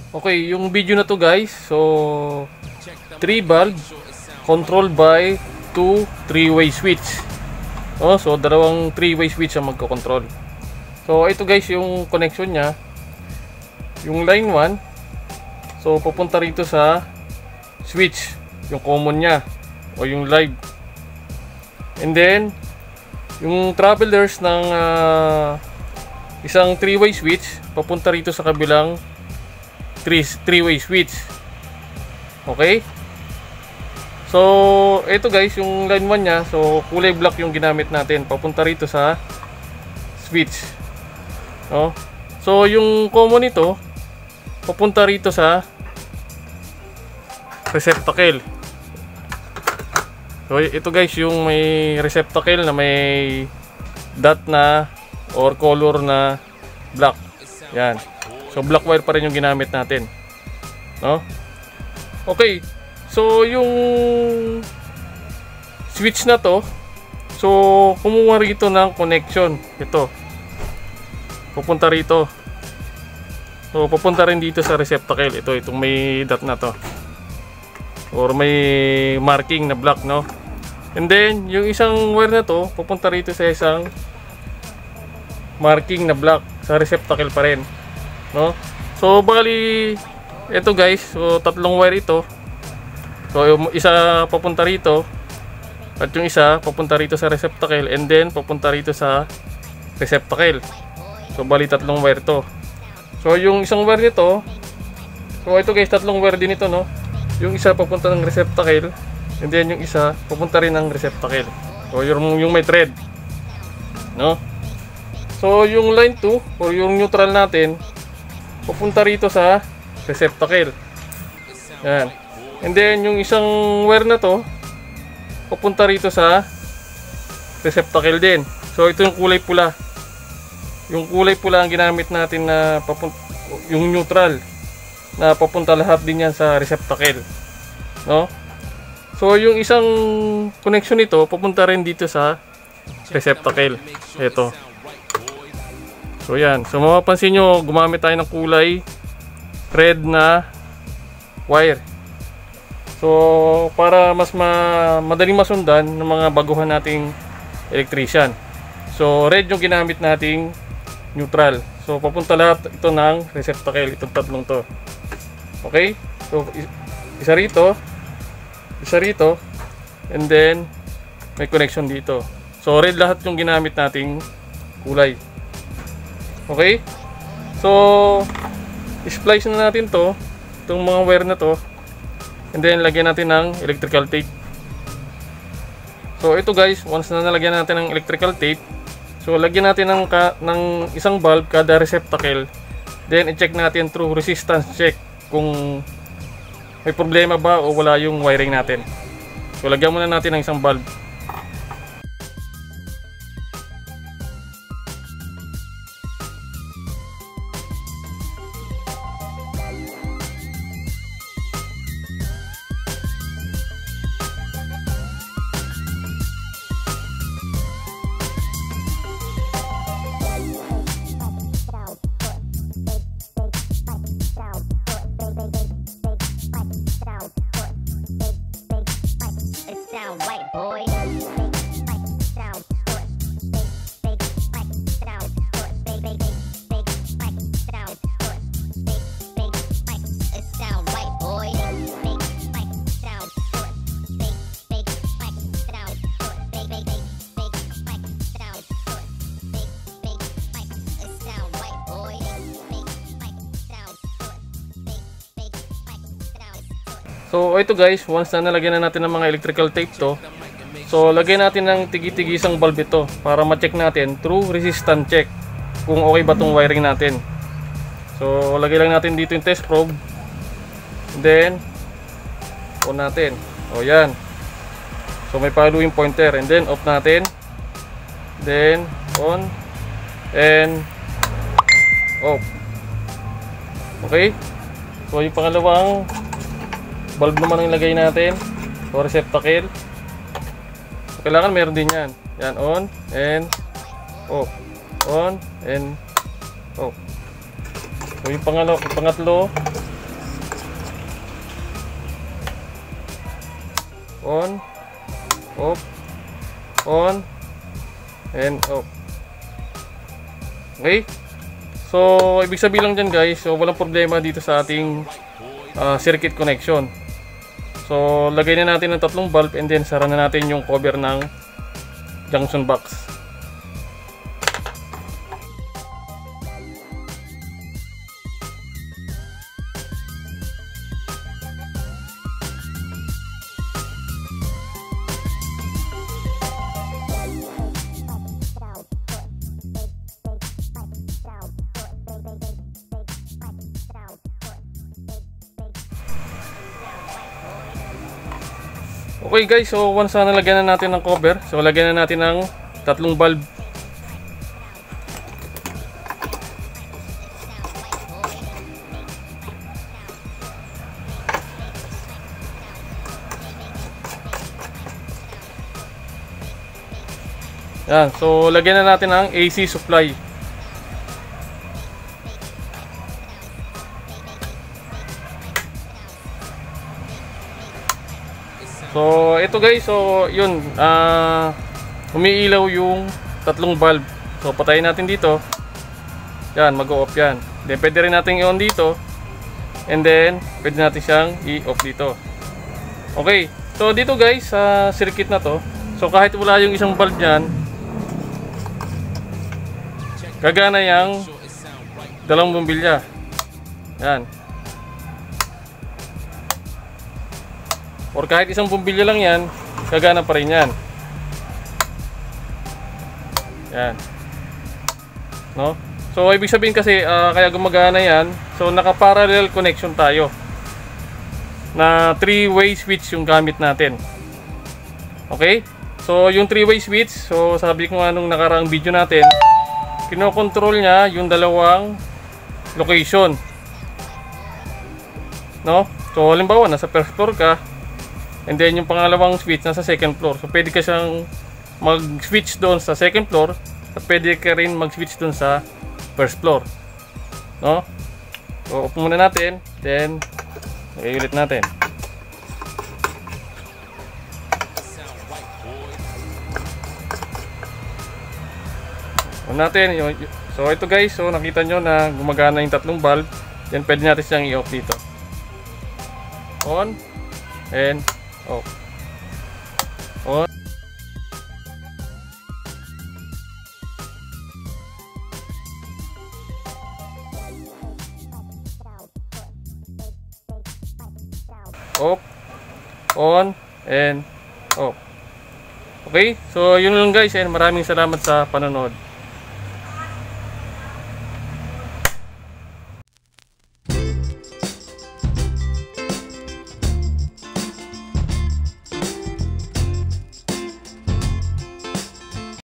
Okay, yung video na to guys, so 3 valve controlled by 2 3-way switch. So dalawang 3-way switch ang magko-control. So ito guys yung connection niya. Yung line 1, so pupunta rito sa switch, yung common niya o yung live. And then yung travelers ng isang 3-way switch papunta rito sa kabilang 3-way switch. Okay? So ito guys yung line 1 nya, so kulay black yung ginamit natin papunta rito sa switch. So yung common nito papunta rito sa receptacle. So ito guys yung may receptacle na may dot na or color na black. Yan. So black wire pa rin yung ginamit natin. Okay. So yung switch na to, so kumuha rito ng connection. Ito. Pupunta rito. So pupunta rin dito sa receptacle. Itong may dot na to. Or may marking na black, no? And then yung isang wire na to pupunta rito sa isang marking na black sa receptacle pa rin, no? So bali ito guys, so tatlong wire ito. So yung isa papunta rito at yung isa papunta rito sa receptacle and then papunta rito sa receptacle. So bali tatlong wire to. So yung isang wire nito, so ito guys tatlong wire din ito, no? Yung isa papunta ng receptacle and then yung isa papunta rin ng receptacle. So yung may thread, no? So yung line 2 or yung neutral natin papunta rito sa receptacle. Yan. And then yung isang wire na to papunta rito sa receptacle din. So ito yung kulay pula. Yung kulay pula ang ginamit natin na yung neutral na papunta lahat din yan sa receptacle, no? So yung isang connection nito papunta rin dito sa receptacle. Ito. So yan. So mapapansin nyo gumamit tayo ng kulay red na wire. So para mas madaling masundan ng mga baguhan nating electrician. So red yung ginamit nating neutral. So papunta lahat ito ng receptacle, itong tatlong to. Okay? So isa rito, and then may connection dito. So red lahat yung ginamit nating kulay. Okay? So splice na natin to, itong mga wire na to, and then lagyan natin ng electrical tape. So ito guys, once na nalagyan natin ng electrical tape, so lagyan natin ng isang bulb kada receptacle. Then i-check natin through resistance check kung may problema ba o wala yung wiring natin. So lagyan muna natin ng isang bulb. So ito guys, once na nalagyan na natin ng mga electrical tape to, so lagyan natin ng tigi-tigisang bulb ito para ma-check natin through resistance check kung okay ba tong wiring natin. So lagay lang natin dito yung test probe, then on natin. O yan. So may following pointer, and then off natin, then on and off. Okay? So yung pangalawang bulb naman ang lagay natin o receptacle. So, kailangan meron din yan. Yan, on and off. On and off. So yung pangatlo, on, off, on, and off. Okay? So, ibig sabihin lang dyan guys, so walang problema dito sa ating circuit connection. So, lagay na natin ng tatlong bulb and then sara na natin yung cover ng junction box. Okay guys, so once na nalagyan na natin ng cover, so lagyan na natin ng tatlong bulb. Yan, so lagyan na natin ng AC supply. So ito guys, so yun, umiilaw yung tatlong bulb. So patayin natin dito. Yan, mag-o-off yan. Then pwede rin natin i-on dito. And then pwede natin siyang i-off dito. Okay, so dito guys, sa circuit na to, so kahit wala yung isang bulb yan, gagana yung dalawang bumbilya. Yan. Or kahit isang bumbilya lang yan, gagana pa rin yan. Yan. No? So ibig sabihin kasi kaya gumagana yan, so naka-parallel connection tayo. Na 3-way switch yung gamit natin. Okay? So yung 3-way switch, so sabi ko nga nung nakaraang video natin, kinokontrol niya yung dalawang location. No? So halimbawa nasa first floor ka, and then yung pangalawang switch nasa second floor. So pwede ka siyang mag-switch doon sa second floor at pwede ka rin mag-switch doon sa first floor. No? So off muna natin, then ulit natin. On natin. So ito guys, so nakita nyo na gumagana yung tatlong bulb. Then pwede natin siyang i-off dito. On and off. On. Off. On and off. Okay, so yun lang guys, and maraming salamat sa panonood.